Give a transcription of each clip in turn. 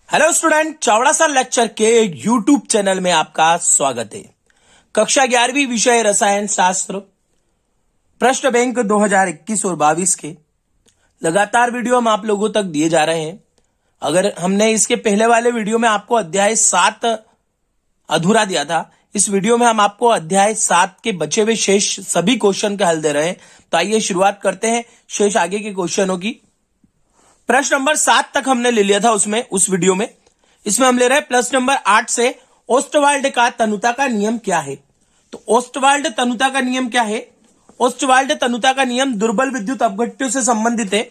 Hello student, Chavda sir lecture के YouTube channel में आपका स्वागत है। कक्षा 11वीं विषय रसायन शास्त्र प्रश्न बैंक 2021 और 22 के लगातार वीडियो हम आप लोगों तक दिए जा रहे हैं। अगर हमने इसके पहले वाले वीडियो में आपको अध्याय 7 अधूरा दिया था, इस वीडियो में हम आपको अध्याय 7 के बचे हुए शेष सभी क्वेश्चन के हल दे रहे हैं। तो आइए शुरुआत करते हैं शेष आगे के क्वेश्चनों की। प्रश्न नंबर 7 तक हमने ले लिया था उस वीडियो में। इसमें हम ले रहे हैं प्रश्न नंबर 8 से ओस्टवाल्ड का तनुता का नियम क्या है। तो ओस्टवाल्ड तनुता का नियम क्या है? ओस्टवाल्ड तनुता का नियम दुर्बल विद्युत अपघट्यों से संबंधित है।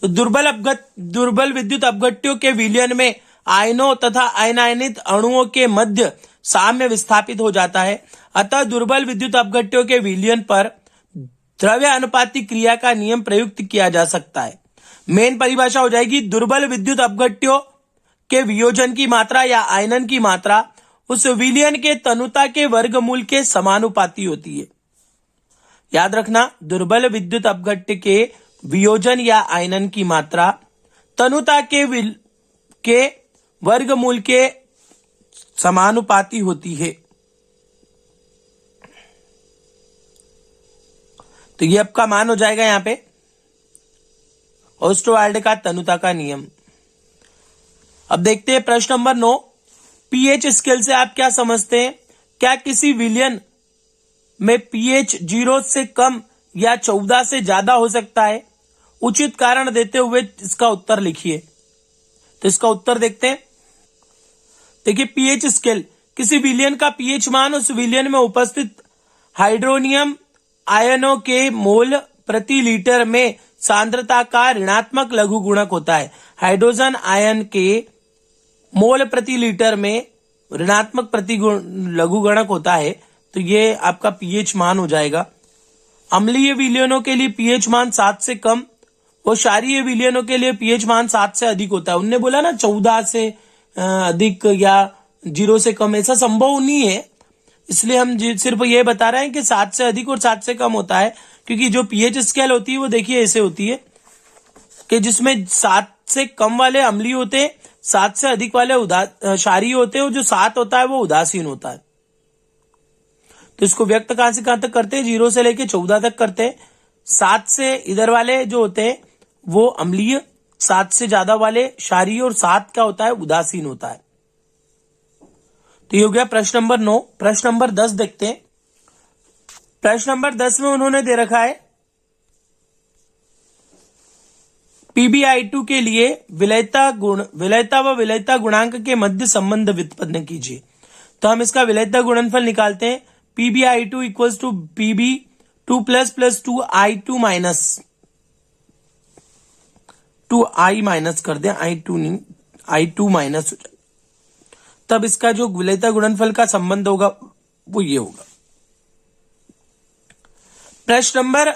तो दुर्बल विद्युत अपघट्यों के विलयन में आयनों तथा आयनायनित अणुओं के मध्य साम्य विस्थापित हो जाता है। अतः दुर्बल विद्युत अपघट्यों के विलयन पर द्रव्य अनुपाती क्रिया का नियम प्रयुक्त किया जा सकता है। मेन परिभाषा हो जाएगी, दुर्बल विद्युत अपघट्यों के वियोजन की मात्रा या आयनन की मात्रा उस विलयन के तनुता के वर्गमूल के समानुपाती होती है। याद रखना, दुर्बल विद्युत अपघट्य के वियोजन या आयनन की मात्रा तनुता के वर्गमूल के समानुपाती होती है। तो ये आपका मान हो जाएगा यहां पे ओस्टवाल्ड का तनुता का नियम। अब देखते हैं प्रश्न नंबर 9। पीएच स्केल से आप क्या समझते हैं? क्या किसी विलयन में पीएच 0 से कम या 14 से ज्यादा हो सकता है? उचित कारण देते हुए इसका उत्तर लिखिए। तो इसका उत्तर देखते हैं। देखिए, पीएच स्केल किसी विलयन का पीएच मान उस विलयन में उपस्थित हाइड्रोनियम आयनों के मोल प्रति लीटर में सांद्रता का ऋणात्मक लघु गुणक होता है। हाइड्रोजन आयन के मोल प्रति लीटर में ऋणात्मक लघु गुणक होता है। तो ये आपका पीएच मान हो जाएगा। अम्लीय विलयनों के लिए पीएच मान 7 से कम और क्षारीय विलयनों के लिए पीएच मान 7 से अधिक होता है। उनने बोला ना 14 से अधिक या 0 से कम, ऐसा संभव नहीं है। इसलिए हम सिर्फ ये बता रहे हैं कि 7 से अधिक और 7 से कम होता है, क्योंकि जो पीएच स्केल होती है वो देखिए ऐसे होती है कि जिसमें 7 से कम वाले अम्लीय होते हैं, 7 से अधिक वाले क्षारीय होते हैं और जो 7 होता है वो उदासीन होता है। तो इसको व्यक्त कहां से कहां तक करते हैं? 0 से लेके 14 तक करते हैं। 7 से इधर वाले जो होते हैं वो अम्लीय, 7 से ज्यादा वाले क्षारीय और 7 क्या होता है? उदासीन होता है। तो ये हो गया प्रश्न नंबर 9। प्रश्न नंबर 10 देखते हैं। प्रश्न नंबर 10 में उन्होंने दे रखा है PbI2 के लिए विलयता व विलयता गुणांक के मध्य संबंध व्युत्पन्न कीजिए। तो हम इसका विलयता गुणनफल निकालते हैं। PbI2 equals to Pb2 plus 2I2 minus 2I minus कर दें, I2 नहीं, I2 माइनस हो जाए, तब इसका जो विलयता गुणनफल का संबंध होगा वो ये होगा। प्रश्न नंबर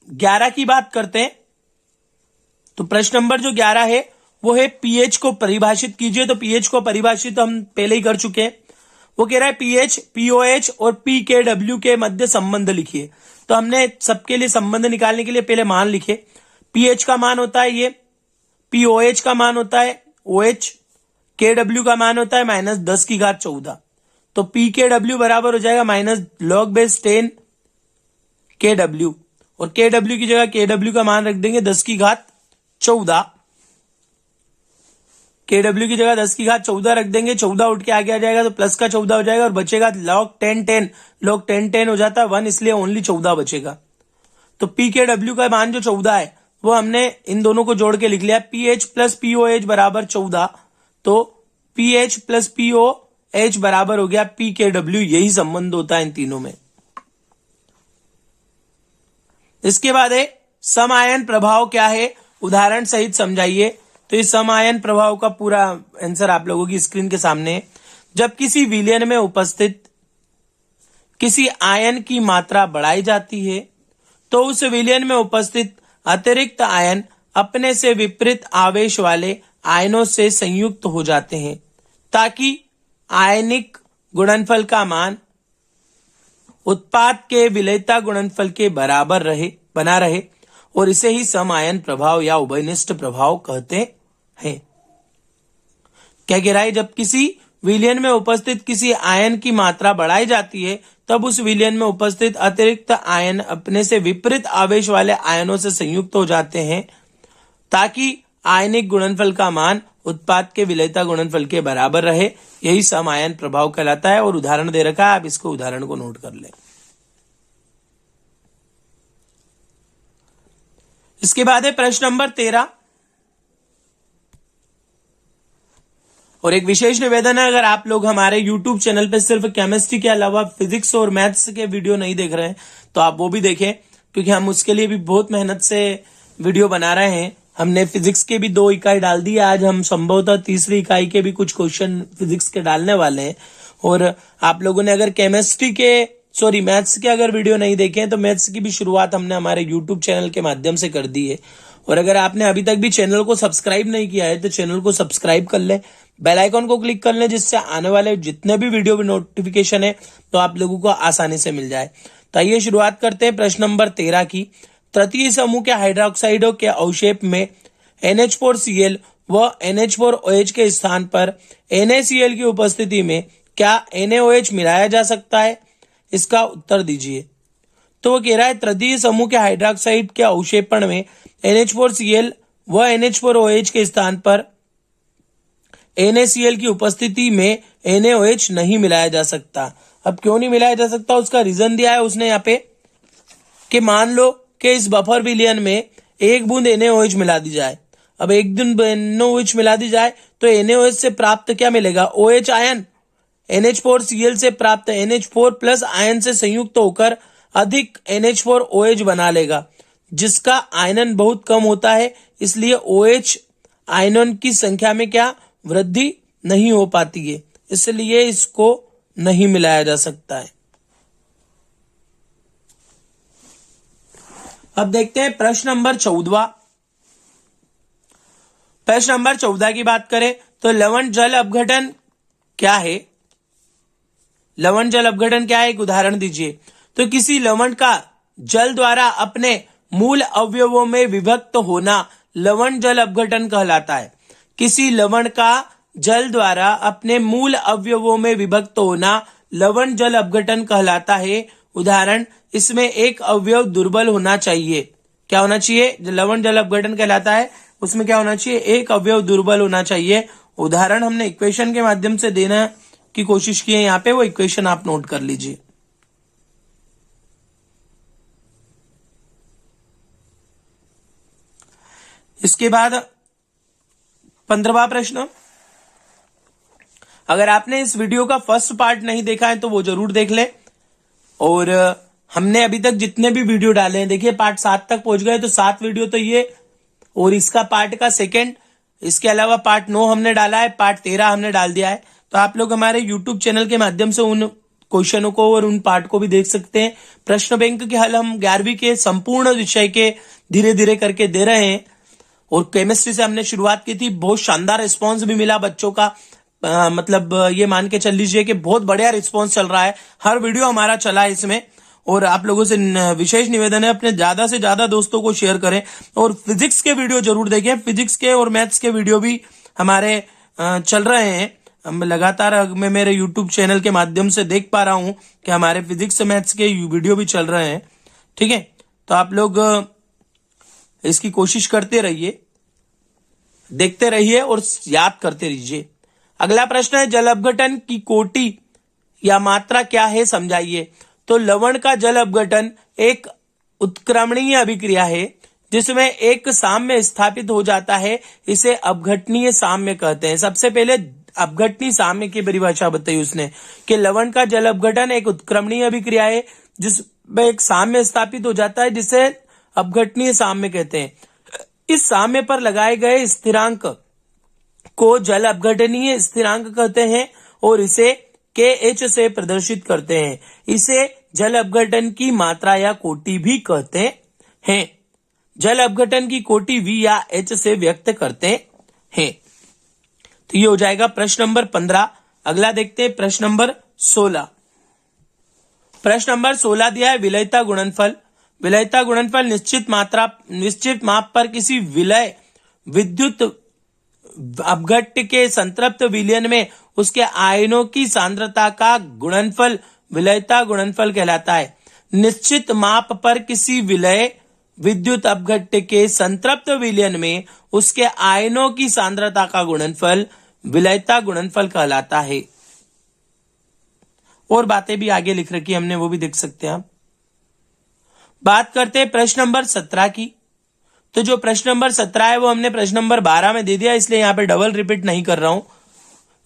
11 की बात करते हैं। तो प्रश्न नंबर जो 11 है वो है पीएच को परिभाषित कीजिए। तो पीएच को परिभाषित हम पहले ही कर चुके हैं। वो कह रहा है पीएच, पीओएच और पीकेडब्ल्यू के मध्य संबंध लिखिए। तो हमने सबके लिए संबंध निकालने के लिए पहले मान लिखे। पीएच का मान होता है ये, पीओएच का मान होता है OH, केडब्ल्यू का मान होता है -10⁻14। तो पीकेडब्ल्यू बराबर हो जाएगा -log/10 केडब्ल्यू, और केडब्ल्यू की जगह केडब्ल्यू का मान रख देंगे 10⁻14। केडब्ल्यू की जगह 10⁻14 रख देंगे। 14 उठ के आगे आ जाएगा तो प्लस का 14 हो जाएगा और बचेगा log 10 हो जाता है 1, इसलिए ओनली 14 बचेगा। तो पीकेडब्ल्यू का मान जो 14 है वो हमने इन दोनों को जोड़ के लिख लिया। पीएच प्लस पीओएच बराबर 14। तो पीएच प्लस पीओएच बराबर हो गया पीकेडब्ल्यू। यही संबंध होता है इन तीनों में। इसके बाद है सम आयन प्रभाव क्या है, उदाहरण सहित समझाइए। तो इस सम आयन प्रभाव का पूरा आंसर आप लोगों की स्क्रीन के सामने है। जब किसी विलयन में उपस्थित किसी आयन की मात्रा बढ़ाई जाती है तो उस विलयन में उपस्थित अतिरिक्त आयन अपने से विपरीत आवेश वाले आयनों से संयुक्त हो जाते हैं ताकि आयनिक गुणनफल का मान उत्पाद के विलयता गुणनफल के बराबर बना रहे और इसे ही सम आयन प्रभाव या उभयनिष्ठ प्रभाव कहते हैं। क्या कह रहा है, जब किसी विलयन में उपस्थित किसी आयन की मात्रा बढ़ाई जाती है तब उस विलयन में उपस्थित अतिरिक्त आयन अपने से विपरीत आवेश वाले आयनों से संयुक्त हो जाते हैं ताकि आयनिक गुणनफल का मान उत्पाद के विलयता गुणनफल के बराबर रहे। यही सम आयन प्रभाव कहलाता है और उदाहरण दे रखा है, आप इसको उदाहरण को नोट कर लें। इसके बाद है प्रश्न नंबर 13 और एक विशेष निवेदन है, अगर आप लोग हमारे YouTube चैनल पे सिर्फ केमिस्ट्री के अलावा फिजिक्स और मैथ्स के वीडियो नहीं देख रहे हैं तो आप वो भी देखें, क्योंकि हम उसके लिए भी बहुत मेहनत से वीडियो बना रहे हैं। हमने फिजिक्स के भी 2 इकाई डाल दी, आज हम संभवतः तीसरी इकाई के भी कुछ क्वेश्चन फिजिक्स के डालने वाले हैं। और आप लोगों ने अगर मैथ्स के अगर वीडियो नहीं देखे हैं तो मैथ्स की भी शुरुआत हमने हमारे YouTube चैनल के माध्यम से कर दी है। और अगर आपने अभी तक भी चैनल को सब्सक्राइब नहीं किया है तो चैनल को सब्सक्राइब कर लें, बेल आइकॉन को क्लिक कर लें, जिससे आने वाले जितने भी वीडियो में नोटिफिकेशन है तो आप लोगों को आसानी से मिल जाए। तो आइए शुरुआत करते हैं प्रश्न नंबर 13 की। तृतीय समूह के हाइड्रोक्साइडों के अवशेप में NH4Cl व NH4OH के स्थान पर NaCl की उपस्थिति में क्या NaOH मिलाया जा सकता है? इसका उत्तर दीजिए। तो वो कह रहा है तृतीय समूह के हाइड्रोक्साइड के अवशेपण में NH4Cl व NH4OH के स्थान पर NaCl की उपस्थिति में NaOH नहीं मिलाया जा सकता। अब क्यों नहीं मिलाया जा सकता, उसका रीजन दिया है उसने यहाँ पे कि मान लो कि इस बफर विलयन में 1 बूंद NaOH मिला दी जाए। अब 1 बूंद NaOH मिला दी जाए तो NaOH से प्राप्त क्या मिलेगा, OH आयन। NH4Cl से प्राप्त NH4 प्लस आयन से संयुक्त होकर अधिक NH4OH बना लेगा, जिसका आयनन बहुत कम होता है, इसलिए OH आयनन की संख्या में क्या वृद्धि नहीं हो पाती है, इसलिए इसको नहीं मिलाया जा सकता है। अब देखते हैं प्रश्न नंबर 14। प्रश्न नंबर 14 की बात करें तो लवण जल अपघटन क्या है? लवण जल अपघटन क्या है, एक उदाहरण दीजिए। तो किसी लवण का जल द्वारा अपने मूल अवयवों में विभक्त होना लवण जल अपघटन कहलाता है। किसी लवण का जल द्वारा अपने मूल अवयवों में विभक्त होना लवण जल अपघटन कहलाता है। उदाहरण, इसमें एक अवयव दुर्बल होना चाहिए। क्या होना चाहिए? जो लवण जल अपघटन कहलाता है उसमें क्या होना चाहिए, एक अवयव दुर्बल होना चाहिए। उदाहरण हमने इक्वेशन के माध्यम से देना की कोशिश की है, यहाँ पे वो इक्वेशन आप नोट कर लीजिए। इसके बाद 15वां प्रश्न, अगर आपने इस वीडियो का फर्स्ट पार्ट नहीं देखा है तो वो जरूर देख ले। और हमने अभी तक जितने भी वीडियो डाले हैं, देखिए पार्ट 7 तक पहुंच गए, तो 7 वीडियो तो ये और इसका पार्ट का सेकंड, इसके अलावा पार्ट 9 हमने डाला है, पार्ट 13 हमने डाल दिया है। तो आप लोग हमारे YouTube चैनल के माध्यम से उन क्वेश्चनों को और उन पार्ट को भी देख सकते हैं। प्रश्न बैंक के हल हम 11वीं के संपूर्ण विषय के धीरे धीरे करके दे रहे हैं और केमिस्ट्री से हमने शुरुआत की थी। बहुत शानदार रिस्पॉन्स भी मिला बच्चों का, मतलब ये मान के चल लीजिए कि बहुत बढ़िया रिस्पॉन्स चल रहा है, हर वीडियो हमारा चला है इसमें। और आप लोगों से विशेष निवेदन है, अपने ज्यादा से ज्यादा दोस्तों को शेयर करें और फिजिक्स के वीडियो जरूर देखें। फिजिक्स के और मैथ्स के वीडियो भी हमारे चल रहे हैं, हम लगातार मैं मेरे YouTube चैनल के माध्यम से देख पा रहा हूं कि हमारे फिजिक्स मैथ्स के वीडियो भी चल रहे हैं। ठीक है, तो आप लोग इसकी कोशिश करते रहिए, देखते रहिए और याद करते रहिए। अगला प्रश्न है, जल अपघटन की कोटि या मात्रा क्या है, समझाइए। तो लवण का जल अपघटन एक उत्क्रमणीय अभिक्रिया है जिसमें एक साम्य स्थापित हो जाता है, इसे अपघटनीय साम्य कहते हैं। सबसे पहले अपघटनीय साम्य की परिभाषा बताई उसने कि लवण का जल अपघटन एक उत्क्रमणीय अभिक्रिया है जिसमें एक साम्य स्थापित हो जाता है, जिसे अपघटनीय साम्य कहते हैं। इस साम्य पर लगाए गए स्थिरांक को जल अपघटनीय स्थिरांक कहते हैं और इसे KH से प्रदर्शित करते हैं। इसे जल अपघटन की मात्रा या कोटि भी कहते हैं। जल अपघटन की कोटि V या H से व्यक्त करते हैं। तो ये हो जाएगा प्रश्न नंबर 15। अगला देखते हैं प्रश्न नंबर 16। प्रश्न नंबर 16 दिया है विलयता गुणनफल। विलयता गुणनफल निश्चित माप पर किसी विलय विद्युत अपघट्ट के संतृप्त विलयन में उसके आयनों की सांद्रता का गुणनफल विलयता गुणनफल कहलाता है। निश्चित माप पर किसी विलय विद्युत अपघट्ट के संतृप्त विलयन में उसके आयनों की सांद्रता का गुणनफल विलयता गुणनफल कहलाता है। और बातें भी आगे लिख रखी हमने, वो भी देख सकते हैं आप। बात करते हैं प्रश्न नंबर 17 की। तो जो प्रश्न नंबर 17 है वो हमने प्रश्न नंबर 12 में दे दिया, इसलिए यहाँ पे डबल रिपीट नहीं कर रहा हूं।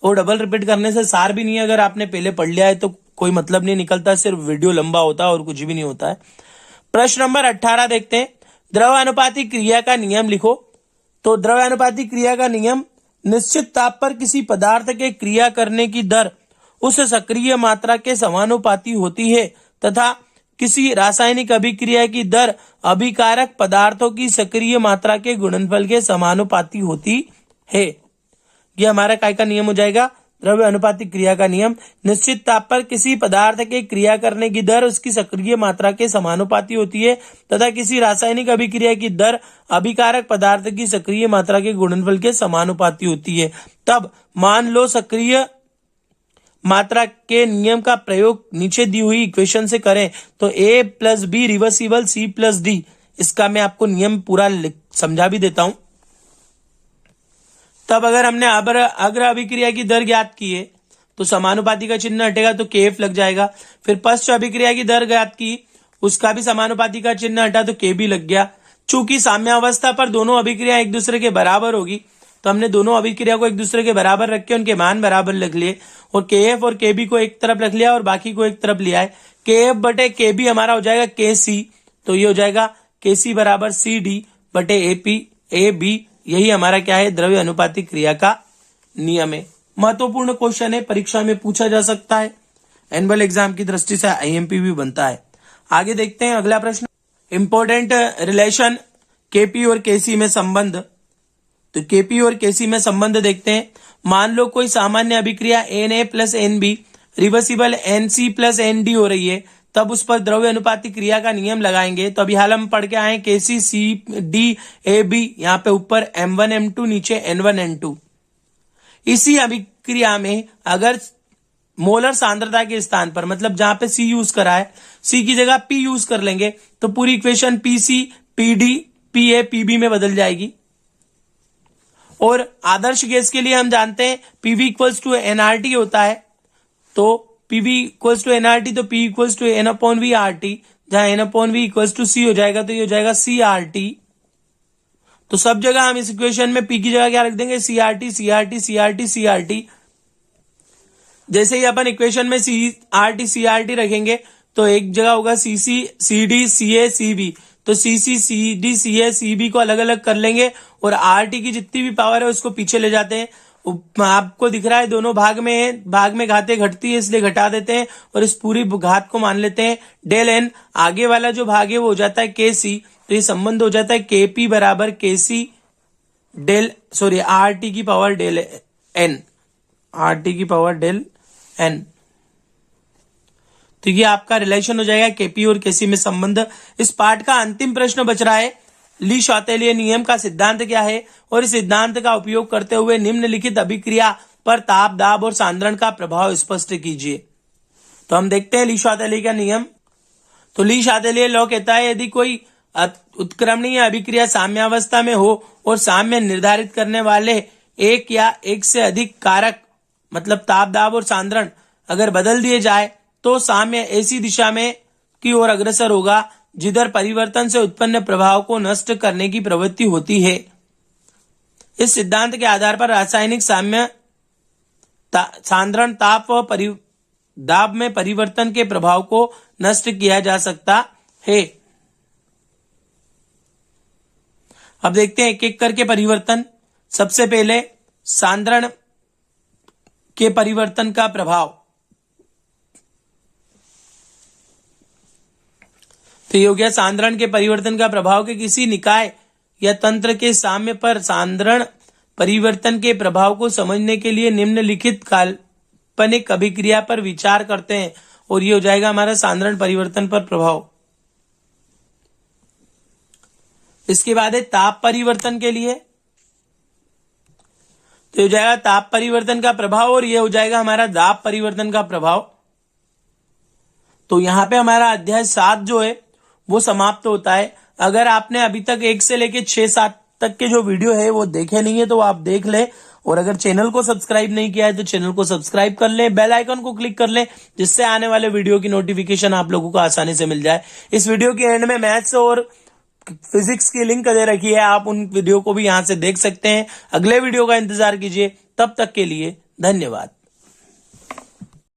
और डबल रिपीट करने से सार भी नहीं है, अगर आपने पहले पढ़ लिया है तो कोई मतलब नहीं निकलता, सिर्फ वीडियो लंबा होता है और कुछ भी नहीं होता है। प्रश्न नंबर 18 देखते हैं। द्रव्यानुपातिक क्रिया का नियम लिखो। तो द्रव्यानुपातिक क्रिया का नियम, निश्चित ताप पर किसी पदार्थ के क्रिया करने की दर उस सक्रिय मात्रा के समानुपाती होती है तथा किसी रासायनिक अभिक्रिया की दर अभिकारक पदार्थों की सक्रिय मात्रा के गुणनफल के समानुपाती होती है। यह हमारा काय का नियम हो जाएगा, द्रव्य अनुपातिक क्रिया का नियम। निश्चित ताप पर किसी पदार्थ के क्रिया करने की दर उसकी सक्रिय मात्रा के समानुपाती होती है तथा किसी रासायनिक अभिक्रिया की दर अभिकारक पदार्थ की सक्रिय मात्रा के गुणनफल के समानुपाती होती है। तब मान लो सक्रिय मात्रा के नियम का प्रयोग नीचे दी हुई इक्वेशन से करें तो A plus B reversible C plus D, इसका मैं आपको नियम पूरा समझा भी देता हूं। तब अगर हमने अग्र अभिक्रिया की दर ज्ञात की है तो समानुपाती का चिन्ह हटेगा तो KF लग जाएगा। फिर पश्च अभिक्रिया की दर ज्ञात की, उसका भी समानुपाती का चिन्ह हटा तो KB लग गया। चूंकि साम्यावस्था पर दोनों अभिक्रिया एक दूसरे के बराबर होगी तो हमने दोनों अभिक्रिया को एक दूसरे के बराबर रख के उनके मान बराबर लिख लिए और KF और KB को एक तरफ रख लिया और बाकी को एक तरफ लिया है। KF बटे KB हमारा हो जाएगा KC, तो ये हो जाएगा KC बराबर CD बटे AB। यही हमारा क्या है, द्रव्य अनुपातिक क्रिया का नियम है। महत्वपूर्ण क्वेश्चन है, परीक्षा में पूछा जा सकता है, एनुअल एग्जाम की दृष्टि से IMP भी बनता है। आगे देखते हैं अगला प्रश्न, इंपॉर्टेंट रिलेशन KP और KC में संबंध। तो KP और KC में संबंध देखते हैं। मान लो कोई सामान्य अभिक्रिया Na plus NB reversible NC plus ND हो रही है, तब उस पर द्रव्य अनुपातिक क्रिया का नियम लगाएंगे। तो अभी हाल हम पढ़ के आए KC CD AB, यहाँ पे ऊपर M1 M2 नीचे N1 N2। इसी अभिक्रिया में अगर मोलर सांद्रता के स्थान पर, मतलब जहां पे C यूज करा है, C की जगह P यूज कर लेंगे तो पूरी equation PC PD PA PB में बदल जाएगी। और आदर्श गैस के लिए हम जानते हैं PV इक्वल्स टू nRT होता है, तो PV इक्वल्स टू nRT तो P equals to N/V RT, जहां N/V इक्वल्स टू C हो जाएगा तो ये हो जाएगा CRT। तो सब जगह हम इस इक्वेशन में P की जगह क्या रख देंगे, CRT CRT CRT CRT। जैसे ही अपन इक्वेशन में CRT CRT रखेंगे तो एक जगह होगा CC CD CA CB, तो CC CD CA CB को अलग अलग कर लेंगे और RT की जितनी भी पावर है उसको पीछे ले जाते हैं। आपको दिख रहा है दोनों भाग में है, भाग में घातें घटती है इसलिए घटा देते हैं और इस पूरी घात को मान लेते हैं डेल n। आगे वाला जो भाग है वो हो जाता है KC, तो ये संबंध हो जाता है KP बराबर KC डेल RT की पावर डेल n, RT की पावर डेल n। तो ये आपका रिलेशन हो जाएगा KP और KC में संबंध। इस पार्ट का अंतिम प्रश्न बच रहा है, ली शॉतेलियर नियम का सिद्धांत क्या है और इस सिद्धांत का उपयोग करते हुए निम्नलिखित अभिक्रिया पर ताप दाब और सांद्रण का प्रभाव स्पष्ट कीजिए। तो हम देखते हैं ली शॉतेलियर का नियम। तो ली शॉतेलियर लॉ कहता है यदि कोई उत्क्रमणीय अभिक्रिया साम्यावस्था में हो और साम्य निर्धारित करने वाले एक या एक से अधिक कारक, मतलब ताप दाब और सांद्रण अगर बदल दिए जाए तो साम्य ऐसी दिशा में की ओर अग्रसर होगा जिधर परिवर्तन से उत्पन्न प्रभाव को नष्ट करने की प्रवृत्ति होती है। इस सिद्धांत के आधार पर रासायनिक साम्य सांद्रण ताप व दाब में परिवर्तन के प्रभाव को नष्ट किया जा सकता है। अब देखते हैं एक एक करके परिवर्तन। सबसे पहले सांद्रण के परिवर्तन का प्रभाव, तो ये हो गया सांद्रण के परिवर्तन का प्रभाव के किसी निकाय या तंत्र के साम्य पर सांद्रण परिवर्तन के प्रभाव को समझने के लिए निम्नलिखित काल्पनिक अभिक्रिया पर विचार करते हैं और ये हो जाएगा हमारा सांद्रण परिवर्तन पर प्रभाव। इसके बाद है ताप परिवर्तन के लिए। तो ये हो जाएगा ताप परिवर्तन का प्रभाव और ये हो जाएगा हमारा दाब परिवर्तन का प्रभाव। तो यहां पे हमारा अध्याय 7 जो है वो समाप्त होता है। अगर आपने अभी तक 1 से लेके 6-7 तक के जो वीडियो है वो देखे नहीं है तो आप देख ले, और अगर चैनल को सब्सक्राइब नहीं किया है तो चैनल को सब्सक्राइब कर ले, बेल आइकन को क्लिक कर ले, जिससे आने वाले वीडियो की नोटिफिकेशन आप लोगों को आसानी से मिल जाए। इस वीडियो के एंड में मैथ्स और फिजिक्स की लिंक दे रखी है, आप उन वीडियो को भी यहां से देख सकते हैं। अगले वीडियो का इंतजार कीजिए, तब तक के लिए धन्यवाद।